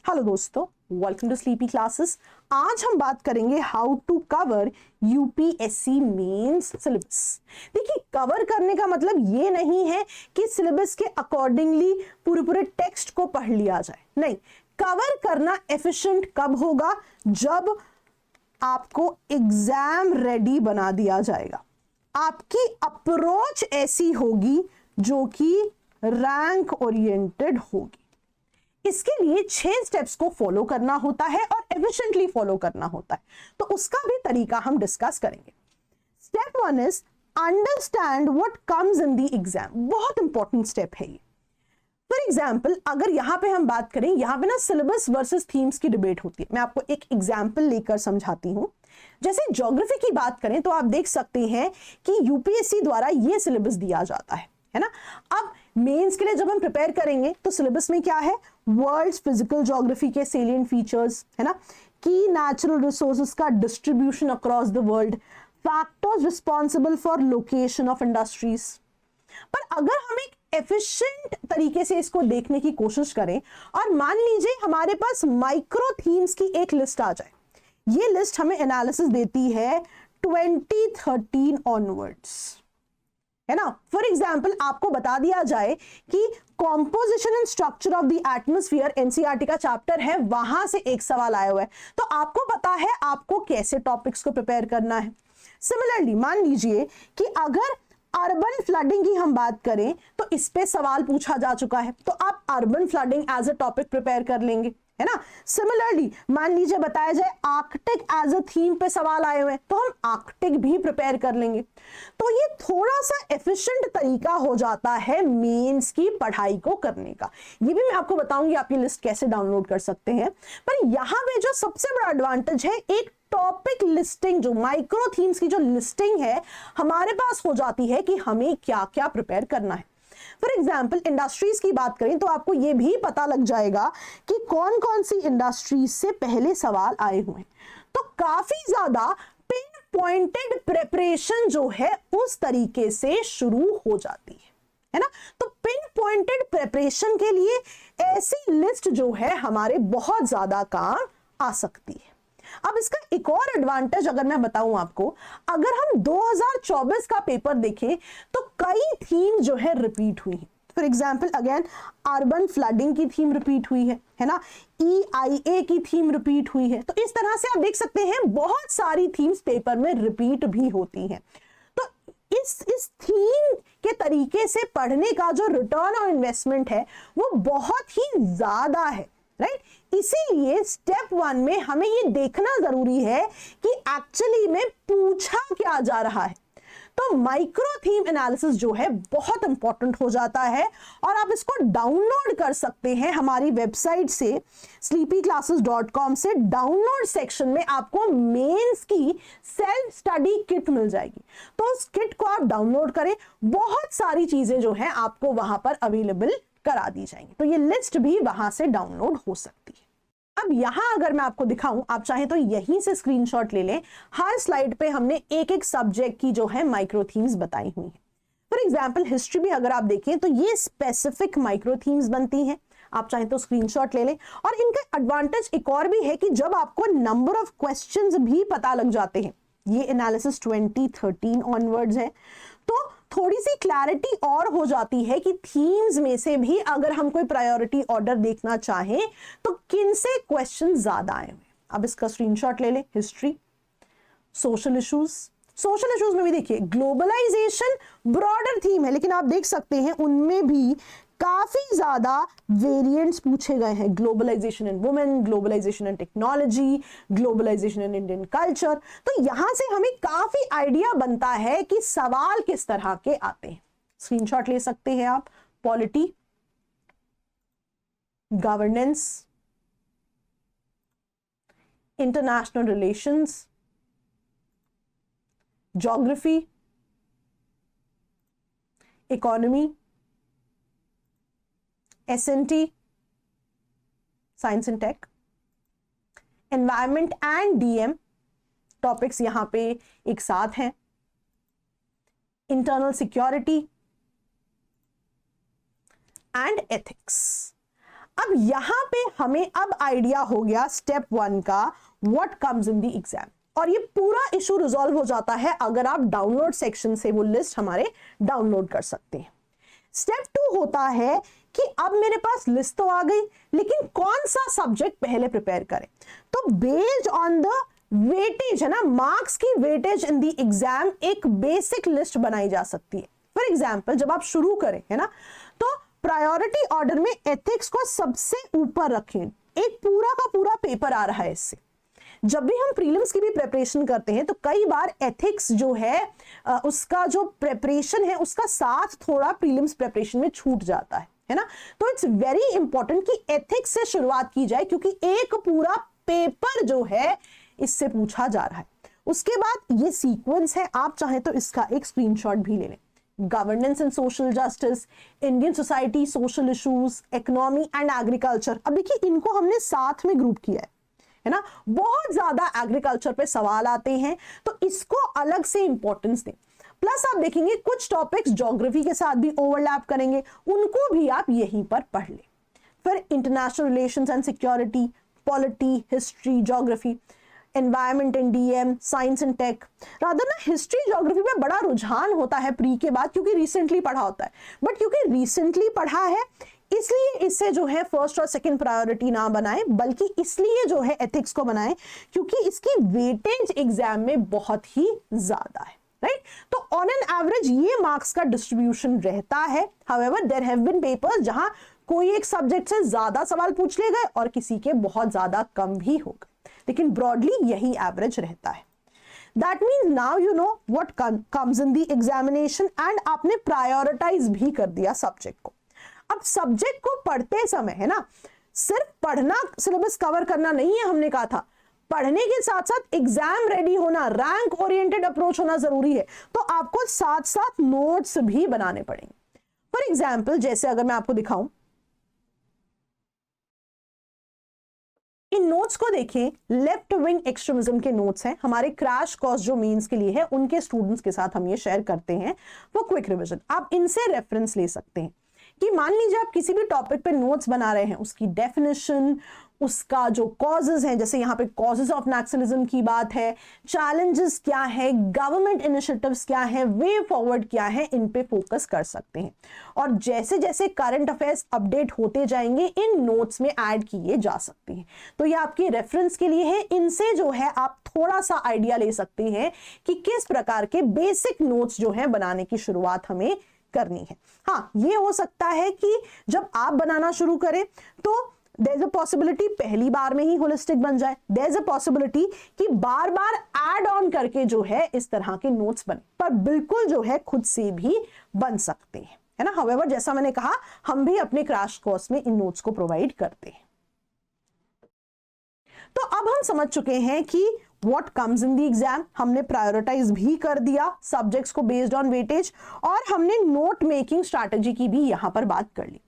Hello दोस्तों, welcome to sleepy classes. आज हम बात करेंगे how to cover UPSC mains syllabus. देखिए, कवर करने का मतलब ये नहीं है कि सिलेबस के अकॉर्डिंगली पूरे टेक्स्ट को पढ़ लिया जाए। नहीं, कवर करना एफिशिएंट कब होगा? जब आपको एग्जाम रेडी बना दिया जाएगा। आपकी अप्रोच ऐसी होगी जो कि रैंक ओरिएंटेड होगी। इसके लिए 6 स्टेप्स को फॉलो करना होता है और एफिशिएंटली फॉलो करना होता है, तो उसका भी तरीका हम डिस्कस करेंगे। Step 1 is understand what comes in the exam. बहुत इंपॉर्टेंट स्टेप है ये। फॉर एग्जाम्पल, अगर यहां पे हम बात करें, यहां पे ना सिलेबस वर्सेस थीम्स की डिबेट होती है। मैं आपको एक एग्जाम्पल लेकर समझाती हूं। जैसे ज्योग्राफी की बात करें तो आप देख सकते हैं कि यूपीएससी द्वारा ये सिलेबस दिया जाता है ना। अब मेंस के लिए जब हम प्रिपेयर करेंगे तो सिलेबस में क्या है? वर्ल्ड फिजिकल ज्योग्राफी के सेलिएंट फीचर्स, है ना, की नेचुरल रिसोर्सेज का distribution across the world, factors responsible for location of industries. पर अगर हम एक एफिशिएंट तरीके से इसको देखने की कोशिश करें और मान लीजिए हमारे पास माइक्रो थीम्स की एक लिस्ट आ जाए। ये लिस्ट हमें एनालिसिस देती है 2013 ऑनवर्ड्स, है ना। फॉर एग्जाम्पल, आपको बता दिया जाए कि composition and structure of the atmosphere NCERT का चैप्टर है, वहां से एक सवाल आया हुआ है, तो आपको पता है आपको कैसे टॉपिक्स को प्रिपेयर करना है। सिमिलरली, मान लीजिए कि अगर अर्बन फ्लडिंग की हम बात करें तो इस पे सवाल पूछा जा चुका है, तो आप urban flooding as a topic prepare कर लेंगे, है ना। सिमिलरली, मान लीजिए बताया जाए आर्कटिक एज अ थीम पे सवाल आए हुए हैं, तो हम आर्कटिक भी प्रिपेयर कर लेंगे। तो ये थोड़ा सा एफिशिएंट तरीका हो जाता है मेंस की पढ़ाई को करने का। ये भी मैं आपको बताऊंगी आप ये लिस्ट कैसे डाउनलोड कर सकते हैं। पर यहां पे जो सबसे बड़ा एडवांटेज है, एक टॉपिक लिस्टिंग, जो माइक्रो थीम्स की जो लिस्टिंग है हमारे पास हो जाती है कि हमें क्या क्या प्रिपेयर करना है। फॉर एग्जाम्पल, इंडस्ट्रीज की बात करें तो आपको यह भी पता लग जाएगा कि कौन कौन सी इंडस्ट्रीज से पहले सवाल आए हुए हैं। तो काफी ज्यादा पिन पॉइंटेड प्रिपरेशन जो है उस तरीके से शुरू हो जाती है ना। तो पिन पॉइंटेड प्रिपरेशन के लिए ऐसी लिस्ट जो है हमारे बहुत ज्यादा काम आ सकती है। अब इसका एक और एडवांटेज अगर मैं बताऊं आपको, अगर हम 2024 का पेपर देखें तो कई थीम जो है रिपीट हुई है। For example, again urban flooding की थीम रिपीट हुई है ना, EIA की थीम रिपीट हुई है। तो इस तरह से आप देख सकते हैं बहुत सारी थीम्स पेपर में रिपीट भी होती हैं। तो इस थीम के तरीके से पढ़ने का जो रिटर्न ऑन इन्वेस्टमेंट है वो बहुत ही ज्यादा है, राइट। इसीलिए स्टेप 1 में हमें ये देखना जरूरी है कि एक्चुअली में पूछा क्या जा रहा है। तो माइक्रो थीम एनालिसिस जो है बहुत इंपॉर्टेंट हो जाता है और आप इसको डाउनलोड कर सकते हैं हमारी वेबसाइट से sleepyclasses.com से। डाउनलोड सेक्शन में आपको मेंस की सेल्फ स्टडी किट मिल जाएगी, तो उस किट को आप डाउनलोड करें। बहुत सारी चीजें जो है आपको वहां पर अवेलेबल करा दी जाएंगी, तो ये लिस्ट भी वहां से डाउनलोड हो सकती है। अब यहां अगर मैं आपको दिखाऊं, आप चाहें तो यहीं से स्क्रीनशॉट ले लें। हर स्लाइड पे हमने एक एक सब्जेक्ट की जो है माइक्रो थीम्स बताई हुई है। फॉर एग्जांपल, हिस्ट्री भी अगर आप देखें तो ये स्पेसिफिक माइक्रो थीम्स बनती हैं, आप चाहें तो स्क्रीनशॉट ले लें। और इनका एडवांटेज एक और भी है कि जब आपको नंबर ऑफ क्वेश्चंस भी पता लग जाते हैं, ये एनालिसिस 2013 ऑनवर्ड्स है, तो थोड़ी सी क्लैरिटी और हो जाती है कि थीम्स में से भी अगर हम कोई प्रायोरिटी ऑर्डर देखना चाहें तो किन से क्वेश्चन ज्यादा आए हुए। अब इसका स्क्रीनशॉट ले लें। हिस्ट्री, सोशल इश्यूज में भी देखिए ग्लोबलाइजेशन ब्रॉडर थीम है, लेकिन आप देख सकते हैं उनमें भी काफी ज्यादा वेरिएंट्स पूछे गए हैं। Globalisation in women, globalisation in technology, globalisation in Indian culture. तो यहां से हमें काफी आइडिया बनता है कि सवाल किस तरह के आते हैं। स्क्रीनशॉट ले सकते हैं आप। Polity, governance, international relations, geography, economy, SNT, science and tech, environment and DM topics यहां पे एक साथ हैं। Internal security and ethics. अब यहां पे हमें अब आइडिया हो गया स्टेप 1 का what comes in the exam, और ये पूरा इशू रिजॉल्व हो जाता है अगर आप डाउनलोड सेक्शन से वो लिस्ट हमारे डाउनलोड कर सकते हैं। स्टेप 2 होता है कि अब मेरे पास लिस्ट तो आ गई, लेकिन कौन सा सब्जेक्ट पहले प्रिपेयर करें। तो बेस्ड ऑन द वेटेज है ना, मार्क्स की वेटेज इन द एग्जाम एक बेसिक लिस्ट बनाई जा सकती है। फॉर एग्जाम्पल जब आप शुरू करें है ना, तो प्रायोरिटी ऑर्डर में एथिक्स को सबसे ऊपर रखें। एक पूरा का पूरा पेपर आ रहा है इससे। जब भी हम प्रीलिम्स की भी प्रिपरेशन करते हैं तो कई बार एथिक्स जो है उसका जो प्रिपरेशन है उसका साथ थोड़ा प्रीलिम्स प्रिपरेशन में छूट जाता है ना। तो इट्स वेरी इंपॉर्टेंट कि एथिक्स से शुरुआत की जाए, क्योंकि एक पूरा पेपर जो है इससे पूछा जा रहा है। उसके बाद ये सीक्वेंस है, आप चाहें तो इसका एक स्क्रीनशॉट भी ले लें। Governance and social justice, Indian society, social issues, economy and agriculture. अब देखिए इनको हमने साथ में ग्रुप किया है ना। बहुत ज्यादा एग्रीकल्चर पे सवाल आते हैं तो इसको अलग से इंपॉर्टेंस दें। प्लस आप देखेंगे कुछ टॉपिक्स ज्योग्राफी के साथ भी ओवरलैप करेंगे, उनको भी आप यहीं पर पढ़ लें। फिर international relations and security, polity, history, geography, environment and DM, science and tech. Rather ना हिस्ट्री ज्योग्राफी में बड़ा रुझान होता है प्री के बाद, क्योंकि रिसेंटली पढ़ा होता है। बट क्योंकि रिसेंटली पढ़ा है इसलिए इससे जो है फर्स्ट और सेकंड प्रायोरिटी ना बनाएं, बल्कि इसलिए जो है एथिक्स को बनाएं क्योंकि इसकी वेटेज एग्जाम में बहुत ही ज्यादा है, राइट। तो ऑन एन एवरेज ये मार्क्स का डिस्ट्रीब्यूशन रहता है। However there have been papers जहां कोई एक सब्जेक्ट से ज्यादा सवाल पूछ लिए गए और किसी के बहुत ज्यादा कम भी हो गए, लेकिन ब्रॉडली यही एवरेज रहता है। That means now you know what comes in the examination and आपने प्रायोरिटाइज भी कर दिया सब्जेक्ट को। अब सब्जेक्ट को पढ़ते समय है ना, सिर्फ पढ़ना, सिलेबस कवर करना नहीं है, हमने कहा था पढ़ने के साथ साथ एग्जाम रेडी होना, रैंक ओरिएंटेड अप्रोच होना जरूरी है। तो आपको साथ साथ नोट्स भी बनाने पड़ेंगे। फॉर एग्जाम्पल जैसे अगर मैं आपको दिखाऊं, इन नोट्स को देखें, लेफ्ट विंग एक्सट्रीमिज्म के नोट्स हैं, हमारे क्रैश कोर्स जो मेंस के लिए है उनके स्टूडेंट्स के साथ हम ये शेयर करते हैं वो क्विक रिवीजन। आप इनसे रेफरेंस ले सकते हैं कि मान लीजिए आप किसी भी टॉपिक पे नोट्स बना रहे हैं, उसकी डेफिनेशन, उसका जो कॉजेज है, जैसे यहाँ पे कॉजेज ऑफ नक्सलिज्म की बात है, चैलेंजेस क्या है, गवर्नमेंट इनिशिएटिव्स क्या है, वे फॉरवर्ड क्या है, इन पे फोकस कर सकते हैं। और जैसे जैसे करंट अफेयर्स अपडेट होते जाएंगे इन नोट्स में ऐड किए जा सकते हैं। तो ये आपके रेफरेंस के लिए है, इनसे जो है आप थोड़ा सा आइडिया ले सकते हैं कि किस प्रकार के बेसिक नोट्स जो है बनाने की शुरुआत हमें करनी है। हाँ, ये हो सकता है कि जब आप बनाना शुरू करें तो देयर इज अ पॉसिबिलिटी पहली बार में ही होलिस्टिक बन जाए, देयर इज अ पॉसिबिलिटी कि बार बार ऐड ऑन करके जो है इस तरह के नोट्स बने, पर बिल्कुल जो है खुद से भी बन सकते हैं, है ना। हाउएवर जैसा मैंने कहा हम भी अपने क्रैश कोर्स में इन नोट्स को प्रोवाइड करते हैं। तो अब हम समझ चुके हैं कि what comes in the exam, हमने प्रायोरिटाइज भी कर दिया सब्जेक्ट्स को बेस्ड ऑन वेटेज, और हमने नोट मेकिंग स्ट्रैटेजी की भी यहां पर बात कर ली।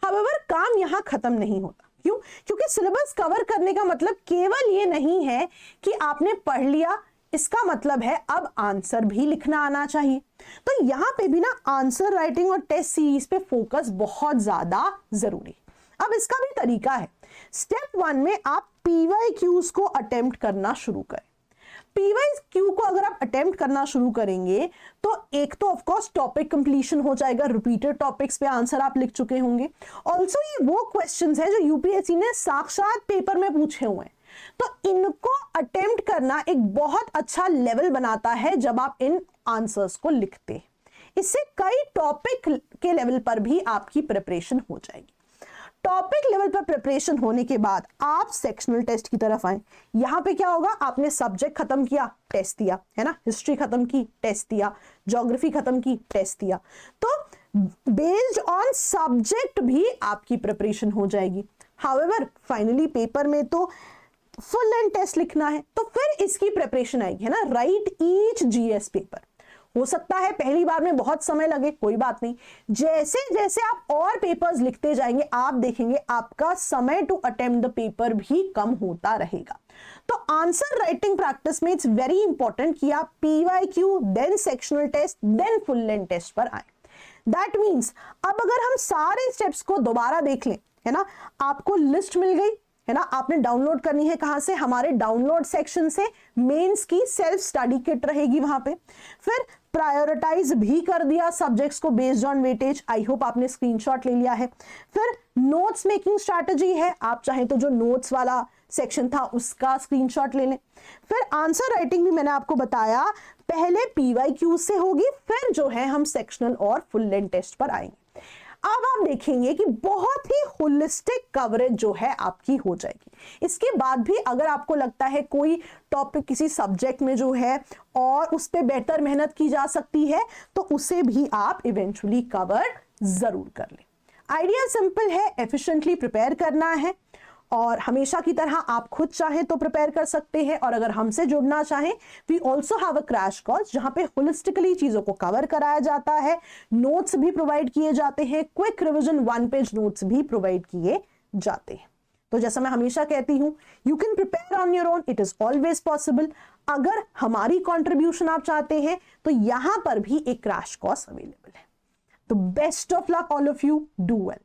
हाउएवर काम यहां खत्म नहीं होता। क्यों? क्योंकि सिलेबस कवर करने का मतलब केवल ये नहीं है कि आपने पढ़ लिया, इसका मतलब है अब आंसर भी लिखना आना चाहिए। तो यहां पे भी ना आंसर राइटिंग और टेस्ट सीरीज पे फोकस बहुत ज्यादा जरूरी। अब इसका भी तरीका है। स्टेप 1 में आप PYQs को अटेम्प्ट करना शुरू करें। PYQ को अगर आप अटेम्प्ट करना शुरू करेंगे तो एक तो ऑफ कोर्स टॉपिक कंप्लीशन हो जाएगा, रिपीटेड टॉपिक्स पे आंसर आप लिख चुके होंगे। ऑल्सो ये वो क्वेश्चंस हैं जो यूपीएससी ने साक्षात पेपर में पूछे हुए हैं, तो इनको अटेम्प्ट करना एक बहुत अच्छा लेवल बनाता है जब आप इन आंसर्स को लिखते हैं। इससे कई टॉपिक के लेवल पर भी आपकी प्रिपरेशन हो जाएगी। टॉपिक लेवल पर प्रिपरेशन होने के बाद आप सेक्शनल टेस्ट की तरफ आए। यहां पे क्या होगा, आपने सब्जेक्ट खत्म किया, टेस्ट दिया, है ना, हिस्ट्री खत्म की, टेस्ट दिया, ज्योग्राफी खत्म की, टेस्ट दिया। तो बेस्ड ऑन सब्जेक्ट भी आपकी प्रिपरेशन हो जाएगी। हाउएवर फाइनली पेपर में तो फुल एंड टेस्ट लिखना है, तो फिर इसकी प्रिपरेशन आएगी, है ना, राइट ईच जीएस पेपर। हो सकता है पहली बार में बहुत समय लगे, कोई बात नहीं, जैसे जैसे आप और पेपर्स लिखते जाएंगे आप देखेंगे आपका समय टू अटेम्प्ट द पेपर भी कम होता रहेगा। तो आंसर राइटिंग प्रैक्टिस में इट्स वेरी इंपॉर्टेंट कि आप PYQ, then sectional test, then full length test पर आए। दैट मीन्स अब अगर हम सारे स्टेप्स को दोबारा देख लें, है ना, आपको लिस्ट मिल गई है ना, आपने डाउनलोड करनी है कहां से, हमारे डाउनलोड सेक्शन से। मेंस की सेल्फ स्टडी किट रहेगी वहां पे। फिर प्रायोरिटाइज भी कर दिया सब्जेक्ट्स को based on weightage, I hope आपने स्क्रीनशॉट ले लिया है। फिर नोट्स मेकिंग स्ट्रैटेजी है, आप चाहें तो जो नोट्स वाला सेक्शन था उसका स्क्रीनशॉट ले लें। फिर आंसर राइटिंग भी मैंने आपको बताया, पहले पीवाईक्यू से होगी, फिर जो है हम सेक्शनल और फुल लेंथ टेस्ट पर आएंगे। अब आप देखेंगे कि बहुत ही होलिस्टिक कवरेज जो है आपकी हो जाएगी। इसके बाद भी अगर आपको लगता है कोई टॉपिक किसी सब्जेक्ट में जो है और उस पर बेटर मेहनत की जा सकती है, तो उसे भी आप इवेंचुअली कवर जरूर कर लें। आइडिया सिंपल है, एफिशिएंटली प्रिपेयर करना है और हमेशा की तरह आप खुद चाहें तो प्रिपेयर कर सकते हैं, और अगर हमसे जुड़ना चाहें, we also have a crash course जहां पे होलिस्टिकली चीजों को कवर कराया जाता है, नोट्स भी प्रोवाइड किए जाते हैं, क्विक रिवीजन 1 पेज नोट्स भी प्रोवाइड किए जाते हैं। तो जैसा मैं हमेशा कहती हूं, you can prepare on your own, it is always possible. अगर हमारी कॉन्ट्रीब्यूशन आप चाहते हैं तो यहां पर भी एक क्रैश कोर्स अवेलेबल है। तो best of luck all of you, do well.